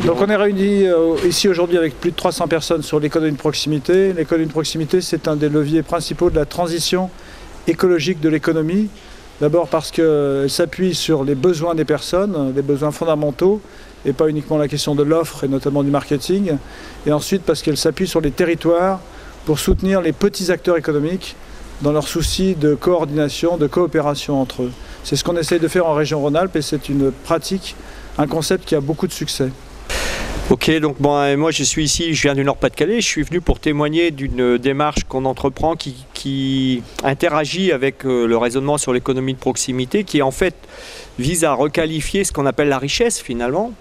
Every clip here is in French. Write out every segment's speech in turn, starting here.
Donc on est réunis ici aujourd'hui avec plus de 300 personnes sur l'économie de proximité. L'économie de proximité, c'est un des leviers principaux de la transition écologique de l'économie. D'abord parce qu'elle s'appuie sur les besoins des personnes, les besoins fondamentaux, et pas uniquement la question de l'offre et notamment du marketing. Et ensuite parce qu'elle s'appuie sur les territoires pour soutenir les petits acteurs économiques dans leur souci de coordination, de coopération entre eux. C'est ce qu'on essaye de faire en région Rhône-Alpes et c'est une pratique, un concept qui a beaucoup de succès. Ok, donc bon, moi je suis ici, je viens du Nord-Pas-de-Calais, je suis venu pour témoigner d'une démarche qu'on entreprend qui interagit avec le raisonnement sur l'économie de proximité, qui en fait vise à requalifier ce qu'on appelle la richesse finalement.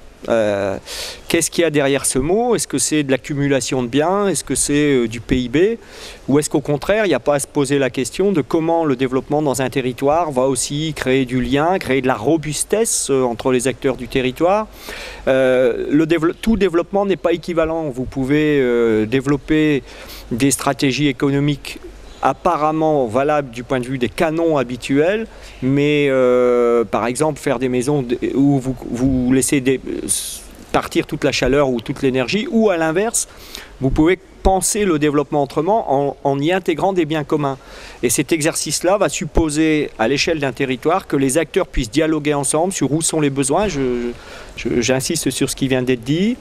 Qu'est-ce qu'il y a derrière ce mot? Est-ce que c'est de l'accumulation de biens? Est-ce que c'est du PIB? Ou est-ce qu'au contraire, il n'y a pas à se poser la question de comment le développement dans un territoire va aussi créer du lien, créer de la robustesse entre les acteurs du territoire? Tout développement n'est pas équivalent. Vous pouvez développer des stratégies économiques apparemment valable du point de vue des canons habituels, mais par exemple faire des maisons où vous laissez partir toute la chaleur ou toute l'énergie, ou à l'inverse, vous pouvez penser le développement autrement en y intégrant des biens communs. Et cet exercice-là va supposer, à l'échelle d'un territoire, que les acteurs puissent dialoguer ensemble sur où sont les besoins. J'insiste sur ce qui vient d'être dit.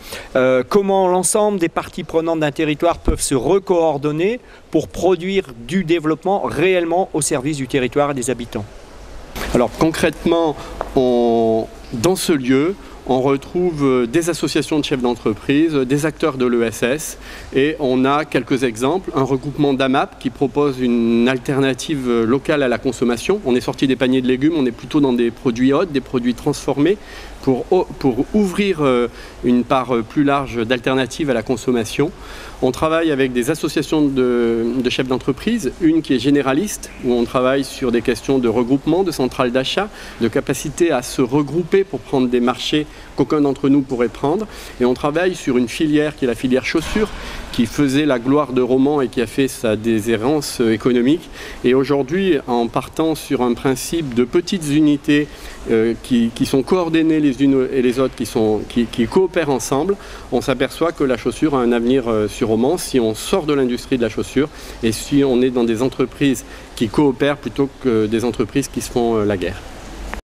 Comment l'ensemble des parties prenantes d'un territoire peuvent se recoordonner pour produire du développement réellement au service du territoire et des habitants. Alors concrètement, dans ce lieu, on retrouve des associations de chefs d'entreprise, des acteurs de l'ESS, et on a quelques exemples. Un regroupement d'AMAP qui propose une alternative locale à la consommation. On est sorti des paniers de légumes, on est plutôt dans des produits hauts, des produits transformés, pour ouvrir une part plus large d'alternatives à la consommation. On travaille avec des associations de chefs d'entreprise, une qui est généraliste, où on travaille sur des questions de regroupement, de centrales d'achat, de capacité à se regrouper pour prendre des marchés qu'aucun d'entre nous pourrait prendre. Et on travaille sur une filière qui est la filière chaussures, qui faisait la gloire de Romans et qui a fait sa déshérence économique. Et aujourd'hui, en partant sur un principe de petites unités qui sont coordonnées les unes et les autres, qui coopèrent ensemble, on s'aperçoit que la chaussure a un avenir sur Romans si on sort de l'industrie de la chaussure et si on est dans des entreprises qui coopèrent plutôt que des entreprises qui se font la guerre.